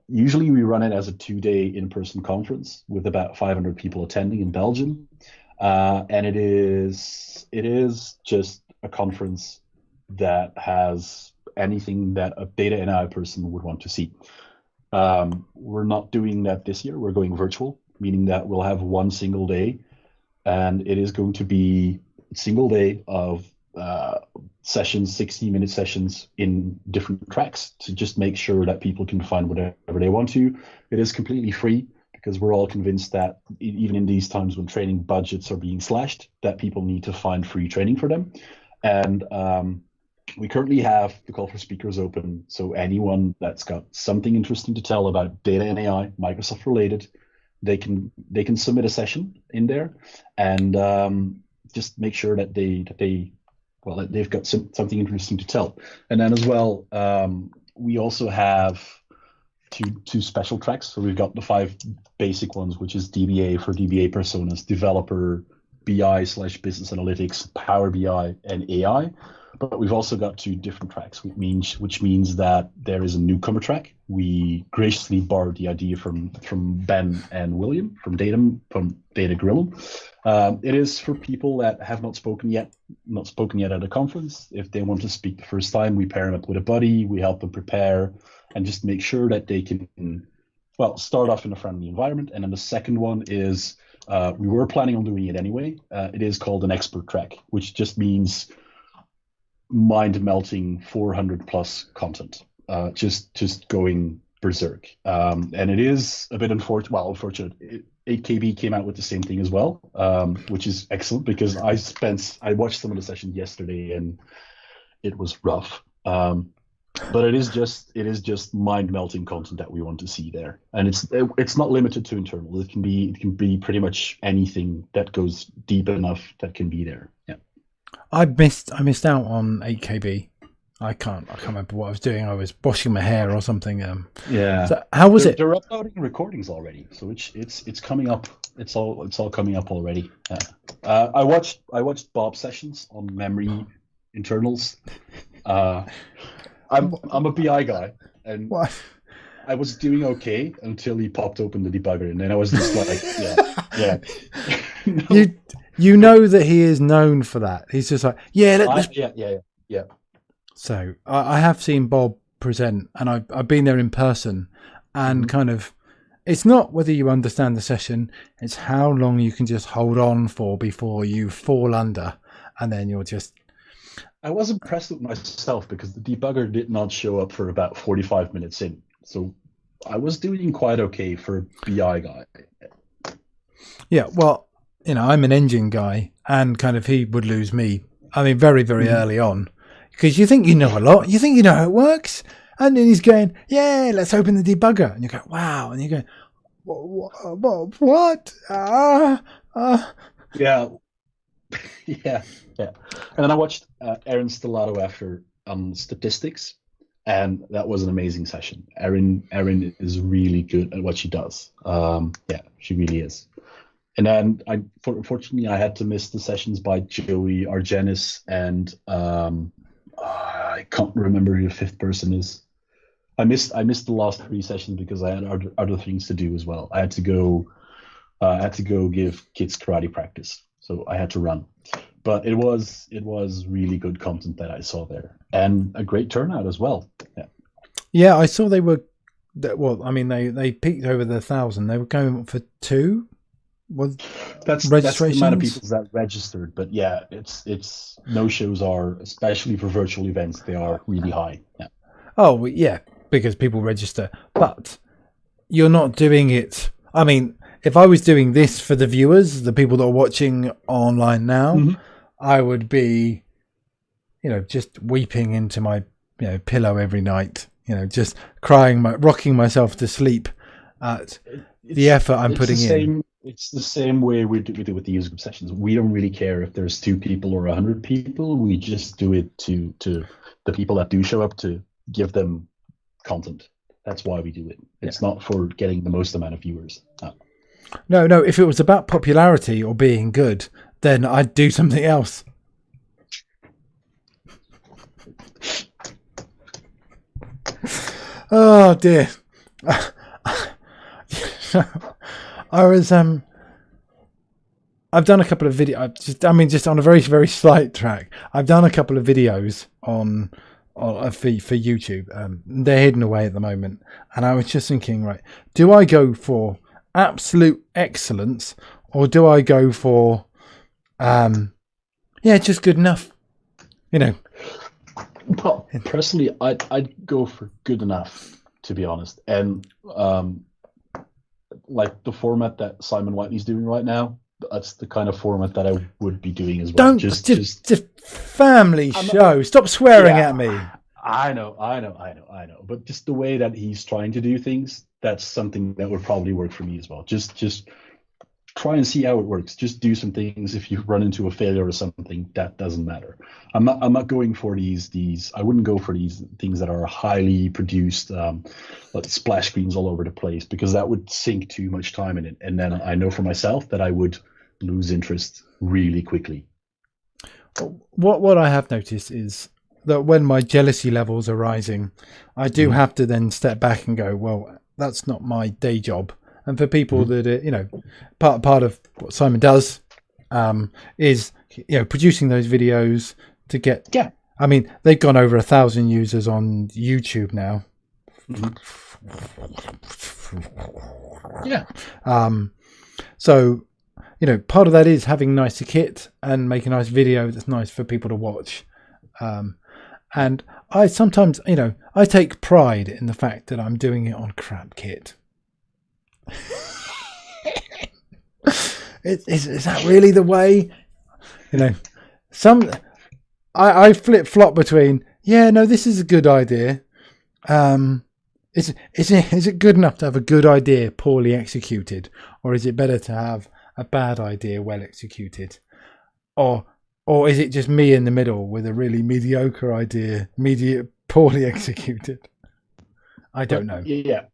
usually we run it as a 2-day in-person conference with about 500 people attending in Belgium. And it is just a conference that has anything that a data and AI person would want to see. We're not doing that this year. We're going virtual, meaning that we'll have one single day, and it is going to be a single day of sessions, 60-minute sessions in different tracks to just make sure that people can find whatever they want to. It is completely free because we're all convinced that even in these times when training budgets are being slashed, that people need to find free training for them. And we currently have the call for speakers open. So anyone that's got something interesting to tell about data and AI, Microsoft related, they can submit a session in there, and just make sure that they've got something interesting to tell. And then as well, we also have two special tracks. So we've got the 5 basic ones, which is DBA for DBA personas, developer, BI/business analytics, Power BI, and AI. But we've also got 2 different tracks, which means that there is a newcomer track. We graciously borrowed the idea from Ben and William from Data Grillum. It is for people that have not spoken yet at a conference. If they want to speak the first time, we pair them up with a buddy. We help them prepare and just make sure that they can, start off in a friendly environment. And then the second one is, we were planning on doing it anyway. It is called an expert track, which just means mind-melting 400 plus content, just going berserk. And it is a bit unfortunate. 8KB came out with the same thing as well, which is excellent because I watched some of the session yesterday and it was rough. But it is just mind-melting content that we want to see there, and it's not limited to internal. It can be pretty much anything that goes deep enough that can be there. Yeah. I missed out on 8KB. I can't remember what I was doing. I was washing my hair or something. Yeah. So how was it? They're uploading recordings already, so it's coming up. It's all coming up already. I watched Bob's sessions on memory internals. I'm a BI guy, and What? I was doing okay until he popped open the debugger, and then I was just like, yeah. No. You know that he is known for that. He's just like, yeah. So I have seen Bob present, and I've been there in person, and kind of, it's not whether you understand the session, it's how long you can just hold on for before you fall under, and then you're just. I was impressed with myself because the debugger did not show up for about 45 minutes in, so I was doing quite okay for a BI guy. Yeah, well, I'm an engine guy, and kind of he would lose me. I mean, very, very early on, because you think you know a lot, you think you know how it works, and then he's going, "Yeah, let's open the debugger," and you go, "Wow," and you go, "What?" Yeah, yeah. And then I watched Erin Stellato after statistics, and that was an amazing session. Erin is really good at what she does. She really is. And then unfortunately I had to miss the sessions by Joey Argenis and I can't remember who the 5th person is. I missed the last 3 sessions because I had other things to do as well. I had to go give kids karate practice, so I had to run. But it was really good content that I saw there, and a great turnout as well. Yeah, I saw they were. Well, I mean, they peaked over the 1,000. They were going for 2. That's the amount of people that registered. But yeah, it's no shows are, especially for virtual events, they are really high. Yeah. Oh yeah, because people register, but you're not doing it. I mean, if I was doing this for the viewers, the people that are watching online now, I would be, just weeping into my, pillow every night, just crying, rocking myself to sleep at the effort I'm putting in. It's the same way we do with the user group sessions. We don't really care if there's 2 people or 100 people. We just do it to the people that do show up, to give them content. That's why we do it. It's not for getting the most amount of viewers. No. If it was about popularity or being good, then I'd do something else. Oh dear. I was I've done a couple of videos. Just on a very, very slight track. I've done a couple of videos on for YouTube. They're hidden away at the moment, and I was just thinking, right, do I go for absolute excellence, or do I go for just good enough? Well, personally, I'd go for good enough, to be honest. And like the format that Simon Whiteley's doing right now, that's the kind of format that I would be doing as well. Don't just family show. Stop swearing at me. I know. But just the way that he's trying to do things, that's something that would probably work for me as well. Just try and see how it works. Just do some things. If you run into a failure or something, that doesn't matter. I'm not going for these. I wouldn't go for these things that are highly produced, like splash screens all over the place, because that would sink too much time in it. And then I know for myself that I would lose interest really quickly. What I have noticed is that when my jealousy levels are rising, I do have to then step back and go, well, that's not my day job. And for people that are, part of what Simon does is, producing those videos to get. Yeah. I mean, they've gone over 1,000 users on YouTube now. Yeah. So, part of that is having nicer kit and make a nice video that's nice for people to watch. And I sometimes, I take pride in the fact that I'm doing it on crap kit. Is that really the way? I flip flop between this is a good idea. Is it good enough to have a good idea poorly executed, or is it better to have a bad idea well executed, or is it just me in the middle with a really mediocre idea, poorly executed? I don't know. Yeah.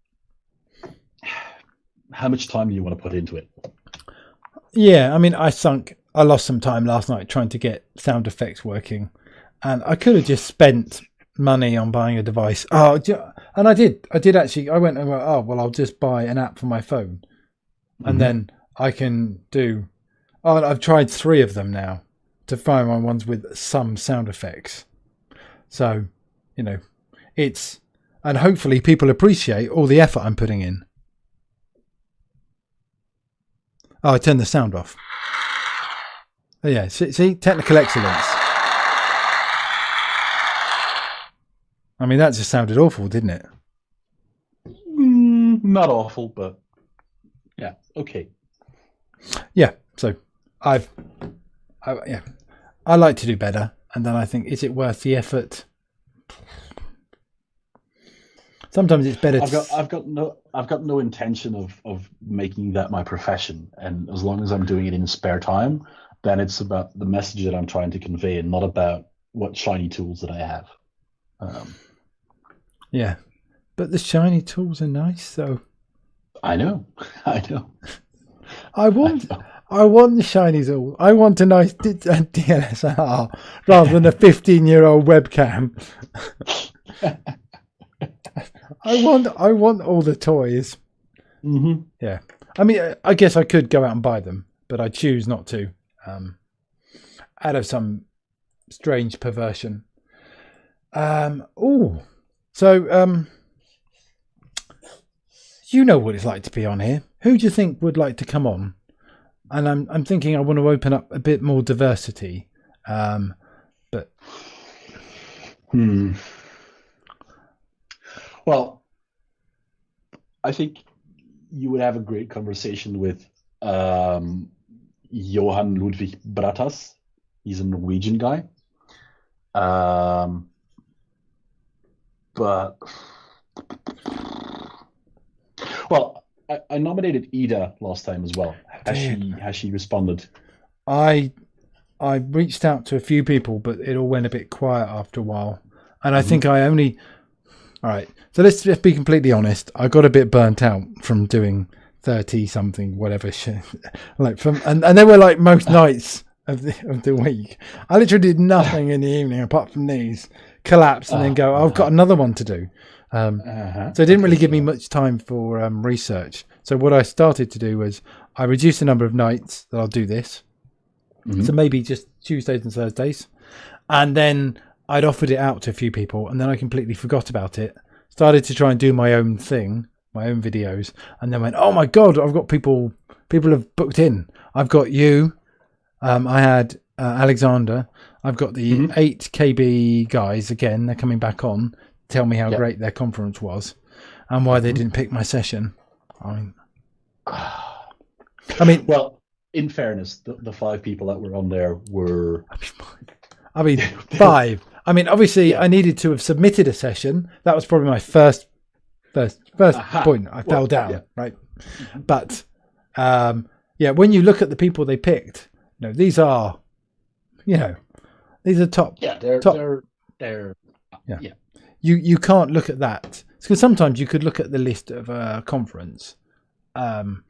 How much time do you want to put into it? Yeah, I mean, I lost some time last night trying to get sound effects working, and I could have just spent money on buying a device. Oh, and I did actually. I went and went, I'll just buy an app for my phone, and then I can do. Oh, I've tried 3 of them now to find my ones with some sound effects. So, it's, and hopefully people appreciate all the effort I'm putting in. Oh, I turned the sound off. Oh, yeah, see, technical excellence. I mean, that just sounded awful, didn't it? Not awful, but yeah, okay. Yeah, so I like to do better, and then I think, is it worth the effort? Sometimes it's better. I've got no intention of making that my profession, and as long as I'm doing it in spare time, then it's about the message that I'm trying to convey, and not about what shiny tools that I have. Yeah, but the shiny tools are nice, though. I know. I want the shiny tool. I want a nice DSLR rather than a 15-year-old webcam. I want all the toys. Yeah, I mean, I guess I could go out and buy them, but I choose not to, out of some strange perversion. So you know what it's like to be on here. Who do you think would like to come on? And I'm thinking I want to open up a bit more diversity, but. Well, I think you would have a great conversation with Johan Ludvig Bratas. He's a Norwegian guy. But, well, I nominated Ida last time as well. Has she responded? I reached out to a few people, but it all went a bit quiet after a while. And I think I only... All right, so let's just be completely honest. I got a bit burnt out from doing 30-something, whatever shit. And they were like most nights of the week. I literally did nothing in the evening apart from these, collapse and then go, I've got another one to do. So it didn't really give me much time for research. So what I started to do was I reduced the number of nights that I'll do this. So maybe just Tuesdays and Thursdays. And then I'd offered it out to a few people, and then I completely forgot about it. Started to try and do my own thing, my own videos, and then went, "Oh my god, I've got people. People have booked in. I've got you. I had Alexander. I've got the 8KB guys again. They're coming back on. Tell me how great their conference was, and why they didn't pick my session. I mean, well, in fairness, the 5 people that were on there were. I mean, 5. I mean, obviously, I needed to have submitted a session. That was probably my first point. I fell down, right? But when you look at the people they picked, these are, these are top. Yeah, they're top. They're. Yeah. You can't look at that because sometimes you could look at the list of a conference, and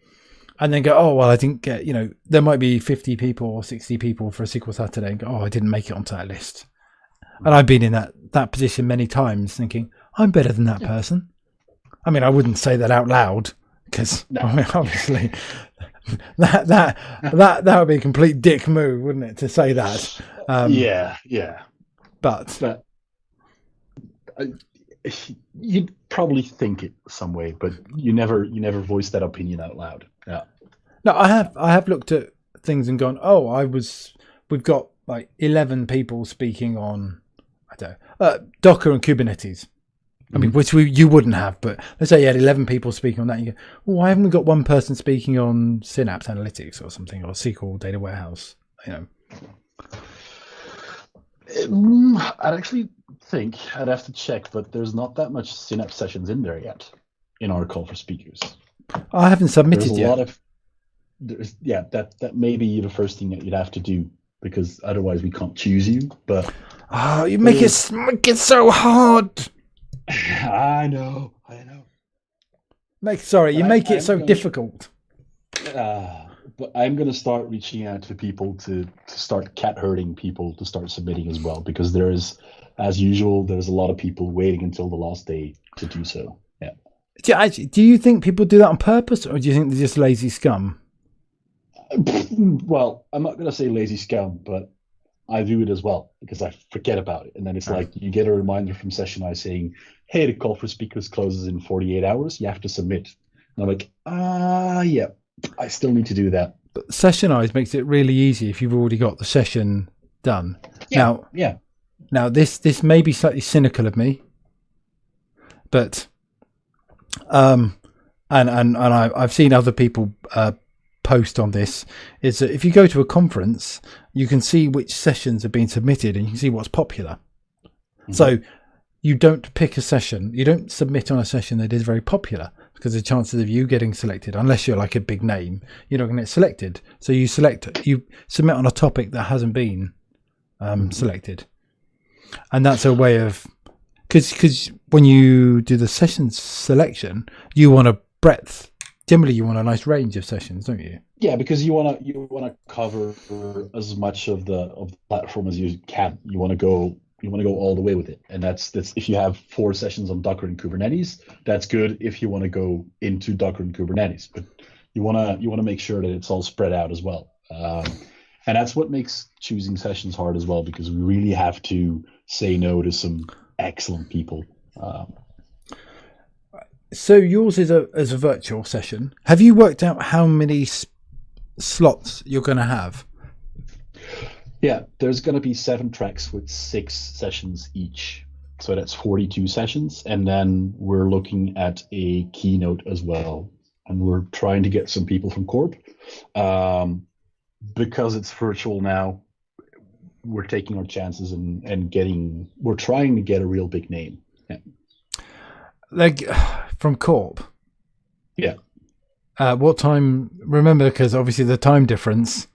then go, oh well, I didn't get. There might be 50 people or 60 people for a SQL Saturday, and go, oh, I didn't make it onto that list. And I've been in that position many times, thinking I'm better than that person. I mean, I wouldn't say that out loud because obviously that would be a complete dick move, wouldn't it, to say that? But you'd probably think it some way, but you never voice that opinion out loud. Yeah. No, I have looked at things and gone, oh, we've got like 11 people speaking on, I don't know, Docker and Kubernetes. I mean, which you wouldn't have, but let's say you had 11 people speaking on that. And you go, well, why haven't we got one person speaking on Synapse Analytics or something, or SQL Data Warehouse? I'd actually think I'd have to check, but there's not that much Synapse sessions in there yet in our call for speakers. I haven't submitted yet. That may be the first thing that you'd have to do, because otherwise we can't choose you. But you make it so hard. I know. You make it so difficult. But I'm going to start reaching out to people to start cat herding people to start submitting as well, because there's a lot of people waiting until the last day to do so. Yeah. Do you think people do that on purpose, or do you think they're just lazy scum? Well, I'm not going to say lazy scum, but I do it as well because I forget about it. And then it's like you get a reminder from Session I saying, hey, the call for speakers closes in 48 hours. You have to submit. And I'm like, yeah, I still need to do that. But Session Eyes makes it really easy if you've already got the session done. Now, this may be slightly cynical of me, but and I've seen other people post on this, is that if you go to a conference, you can see which sessions have been submitted and you can see what's popular. So you don't pick a session, you don't submit on a session that is very popular, because the chances of you getting selected, unless you're like a big name, you're not going to get selected. So you submit on a topic that hasn't been selected. And that's a way of, because when you do the session selection, you want a breadth. Generally, you want a nice range of sessions, don't you? Yeah, because you want to cover as much of the platform as you can. You want to go all the way with it, and that's if you have 4 sessions on Docker and Kubernetes, that's good. If you want to go into Docker and Kubernetes, but you want to make sure that it's all spread out as well. And that's what makes choosing sessions hard as well, because we really have to say no to some excellent people. So yours is a virtual session. Have you worked out how many slots you're going to have? Yeah, there's going to be 7 tracks with 6 sessions each. So that's 42 sessions. And then we're looking at a keynote as well. And we're trying to get some people from Corp. Because it's virtual now, we're taking our chances and we're trying to get a real big name. Yeah. Like from Corp? Yeah. What time? Remember, because obviously the time difference.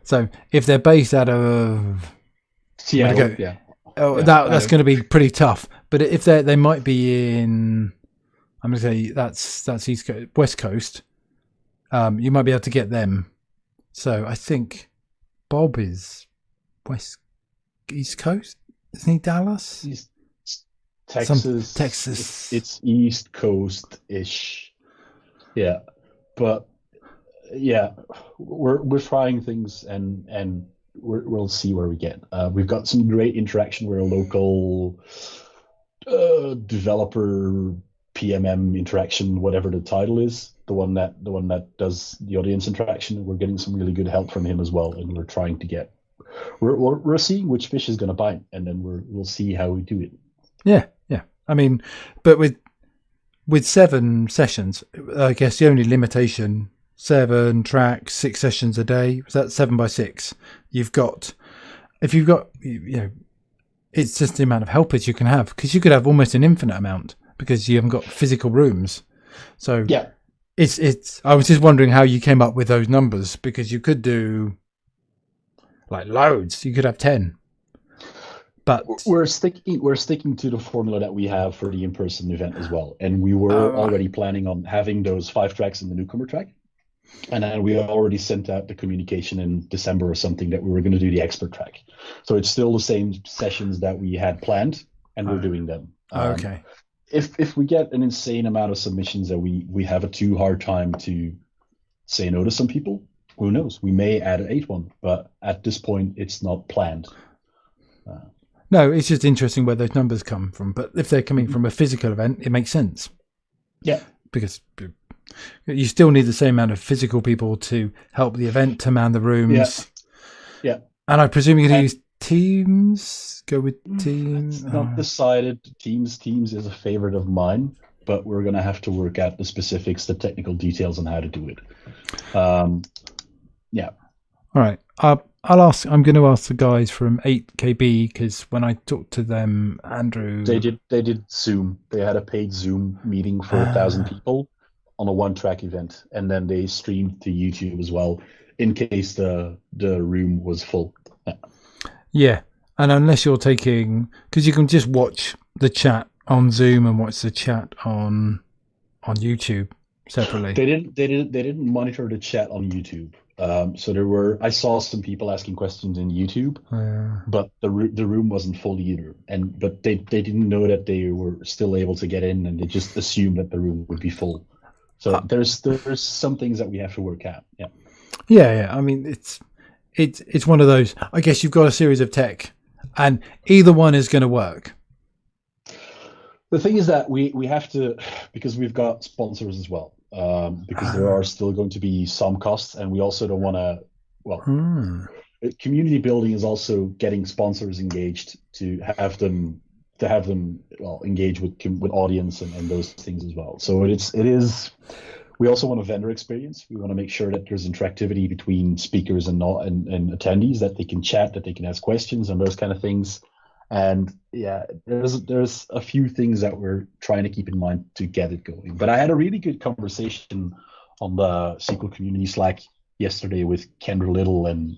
So if they're based out of Seattle, that's going to be pretty tough. But if they might be in, I'm going to say that's East Coast, West Coast. You might be able to get them. So I think Bob is East Coast, isn't he? Dallas. Texas. It's East Coast-ish. Yeah, but yeah, we're trying things, and we'll see where we get. We've got some great interaction with a local developer PMM interaction, whatever the title is, the one that does the audience interaction. We're getting some really good help from him as well, and we're trying to get. We're seeing which fish is going to bite, and then we'll see how we do it. Yeah. I mean, but with 7 sessions, I guess the only limitation, 7 tracks, 6 sessions a day. Was that 7 by 6? If you've got, it's just the amount of helpers you can have, because you could have almost an infinite amount because you haven't got physical rooms. So yeah, it's. I was just wondering how you came up with those numbers, because you could do like loads. You could have 10. But we're sticking to the formula that we have for the in-person event as well, and we were already planning on having those 5 tracks in the newcomer track, and then we already sent out the communication in December or something that we were going to do the expert track. So it's still the same sessions that we had planned, and we're doing them. Okay. If we get an insane amount of submissions that we have a too hard time to say no to some people, who knows? We may add an 8th one, but at this point, it's not planned. No, it's just interesting where those numbers come from. But if they're coming from a physical event, it makes sense. Yeah. Because you still need the same amount of physical people to help the event, to man the rooms. Yeah. And I presume you're going to use Teams? Go with Teams? It's not decided. Teams is a favorite of mine, but we're going to have to work out the specifics, the technical details on how to do it. Yeah. All right. I'm going to ask the guys from 8KB, because when I talked to them, Andrew, they did Zoom. They had a paid Zoom meeting for 1,000 people on a 1-track event, and then they streamed to YouTube as well in case the room was full. Yeah, and unless you're taking, because you can just watch the chat on Zoom and watch the chat on YouTube separately. They didn't monitor the chat on YouTube. So I saw some people asking questions in YouTube, but the room wasn't full either. But they didn't know that they were still able to get in, and they just assumed that the room would be full. So there's some things that we have to work out. Yeah. Yeah. I mean, it's one of those. I guess you've got a series of tech, and either one is going to work. The thing is that we have to, because we've got sponsors as well. Because there are still going to be some costs, and we also don't want to. Community building is also getting sponsors engaged to have them engage with audience and those things as well. So it is. We also want a vendor experience. We want to make sure that there's interactivity between speakers and attendees, that they can chat, that they can ask questions, and those kind of things. And yeah, there's a few things that we're trying to keep in mind to get it going. But I had a really good conversation on the SQL community Slack yesterday with Kendra Little and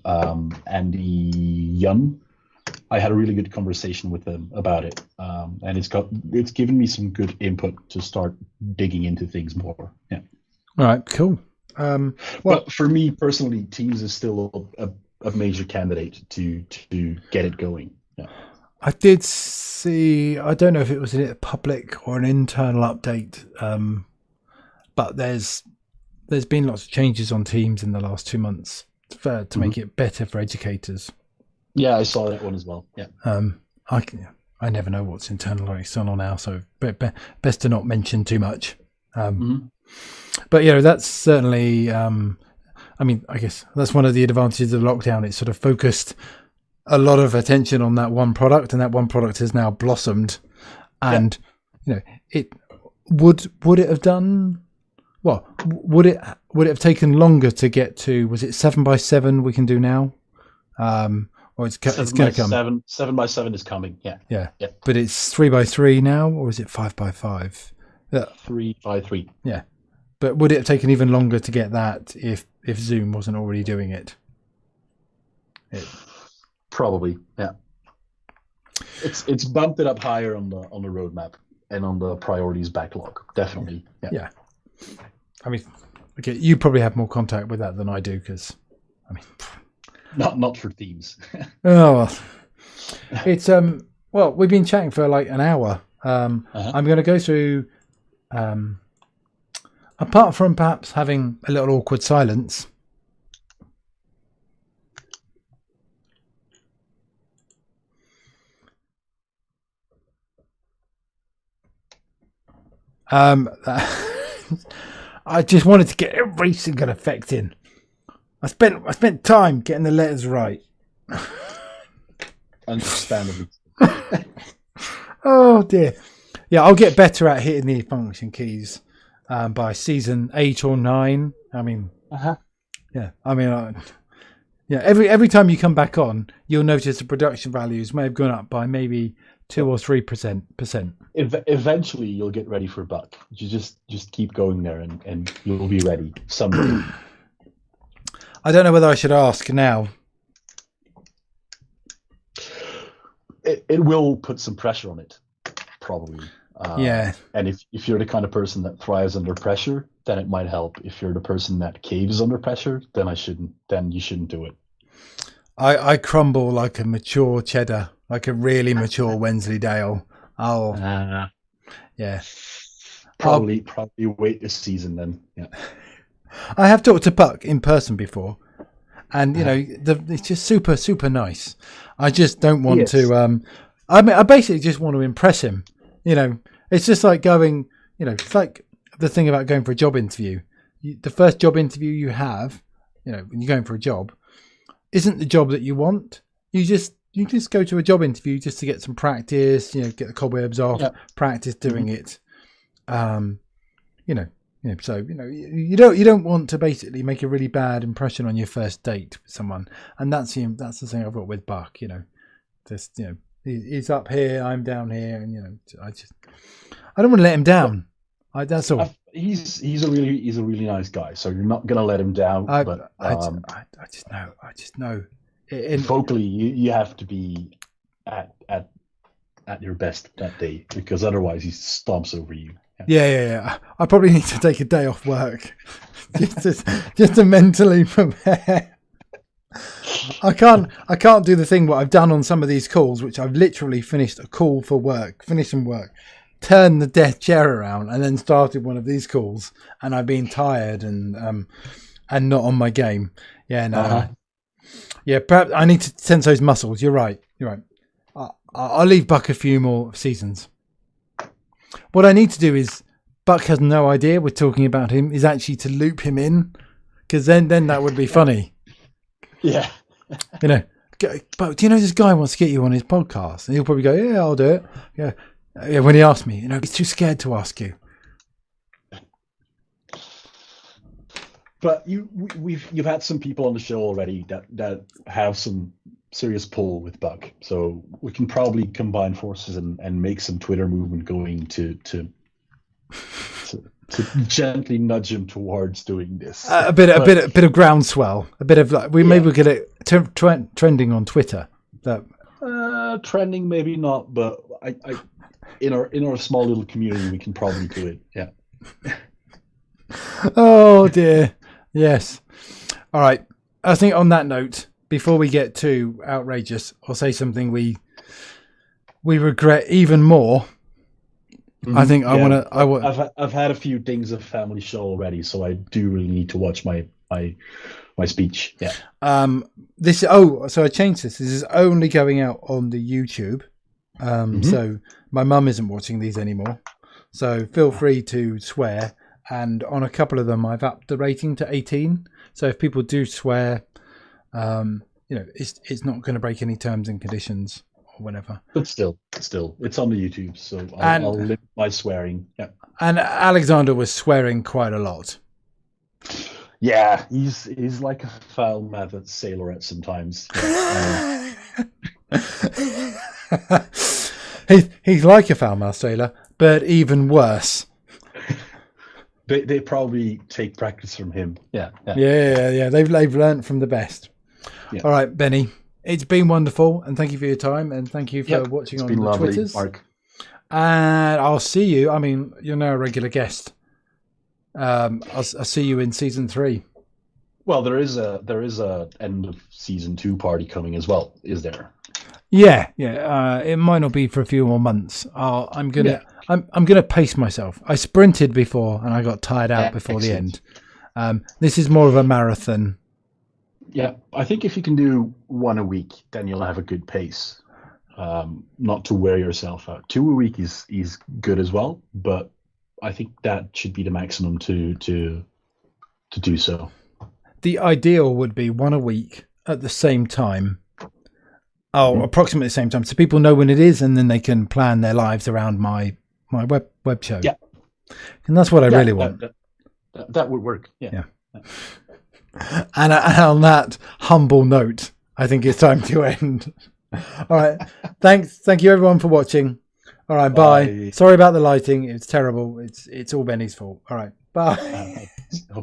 Andy Yun. I had a really good conversation with them about it, and it's given me some good input to start digging into things more. Yeah. All right. Cool. But for me personally, Teams is still a major candidate to get it going. Yeah. I did see, I don't know if it was a public or an internal update, but there's been lots of changes on Teams in the last 2 months to make it better for educators. Yeah, I saw that one as well. Yeah. I never know what's internal or external now, so best to not mention too much. But that's certainly, I mean, I guess that's one of the advantages of lockdown. It's sort of focused a lot of attention on that one product, and that one product has now blossomed. And it would it have done well? Would it have taken longer to get to? Was it 7 by 7 we can do now? Or it's going to come. 7 by 7 is coming. Yeah. But it's 3 by 3 now, or is it 5 by 5? 3 by 3. Yeah. But would it have taken even longer to get that if Zoom wasn't already doing it? Probably, yeah. It's bumped it up higher on the roadmap and on the priorities backlog. Definitely, yeah. I mean, okay, you probably have more contact with that than I do, because, I mean, not for Teams. Oh, it's well, we've been chatting for like an hour. I'm going to go through. Apart from perhaps having a little awkward silence. Um, I just wanted to get every single effect in. I spent time getting the letters right. Understandably. Oh dear. Yeah, I'll get better at hitting the function keys by season 8 or 9. I mean, yeah. I mean, yeah. Every time you come back on, you'll notice the production values may have gone up by maybe 2 or 3%. Eventually, you'll get ready for Buck. You just keep going there, and you'll be ready someday. I don't know whether I should ask now. It will put some pressure on it, probably. Yeah. And if you're the kind of person that thrives under pressure, then it might help. If you're the person that caves under pressure, then you shouldn't do it. I crumble like a mature cheddar, like a really mature Wensleydale. Oh, yeah. Probably wait this season then. Yeah. I have talked to Puck in person before, and it's just super, super nice. I just don't want to. I basically just want to impress him. It's just like going. It's like the thing about going for a job interview. The first job interview you have, when you're going for a job, isn't the job that you want. You just go to a job interview just to get some practice. Get the cobwebs off, practice doing it. So you don't want to basically make a really bad impression on your first date with someone, and that's the thing I've got with Buck. He's up here, I'm down here, and I don't want to let him down. That's all. He's a really nice guy, so you're not gonna let him down. I just know. Vocally, you have to be at your best that day, because otherwise he stomps over you. Yeah. I probably need to take a day off work just to mentally prepare. I can't do the thing what I've done on some of these calls, which I've literally finished a call for work, finished some work, turned the death chair around, and then started one of these calls, and I've been tired and not on my game. Yeah, no. Yeah, perhaps I need to tense those muscles. You're right. I'll leave Buck a few more seasons. What I need to do is, Buck has no idea we're talking about him, is actually to loop him in, because then that would be funny. Yeah. But do you know this guy wants to get you on his podcast? And he'll probably go, yeah, I'll do it. Yeah. When he asks me, he's too scared to ask you. But you've had some people on the show already that have some serious pull with Buck, so we can probably combine forces and make some Twitter movement going to gently nudge him towards doing this. A bit of groundswell, a bit of like maybe we get it trending on Twitter. Trending maybe not, but I in our small little community we can probably do it. Yeah. Oh dear. Yes. All right. I think on that note, before we get too outrageous or say something we regret even more, I think I've had a few things of family show already, so I do really need to watch my speech. Yeah. So I changed this. This is only going out on the YouTube. So my mum isn't watching these anymore. So feel free to swear. And on a couple of them, I've upped the rating to 18. So if people do swear, it's not going to break any terms and conditions or whatever. But still, it's on the YouTube, so I'll limit my swearing. Yeah. And Alexander was swearing quite a lot. Yeah, he's like a foul-mouthed sailor sometimes. He's like a foul-mouthed sailor, but even worse. They probably take practice from him. Yeah. They've learned from the best. Yeah. All right, Benny. It's been wonderful, and thank you for your time, and thank you for watching on the lovely, Twitters. Mark. And I'll see you. I mean, you're now a regular guest. I'll see you in season 3. Well, there is a end of season 2 party coming as well, is there? Yeah. It might not be for a few more months. I'm gonna pace myself. I sprinted before and I got tired out before excellent. The end. This is more of a marathon. Yeah, I think if you can do 1 a week, then you'll have a good pace. Not to wear yourself out. 2 a week is good as well, but I think that should be the maximum to do so. The ideal would be one a week at the same time. Oh, approximately the same time, so people know when it is, and then they can plan their lives around my web show. Yeah, and that's what I really want. That would work. Yeah. And on that humble note, I think it's time to end. All right, thank you everyone for watching. All right, bye. Sorry about the lighting; it's terrible. It's all Benny's fault. All right, bye. Hope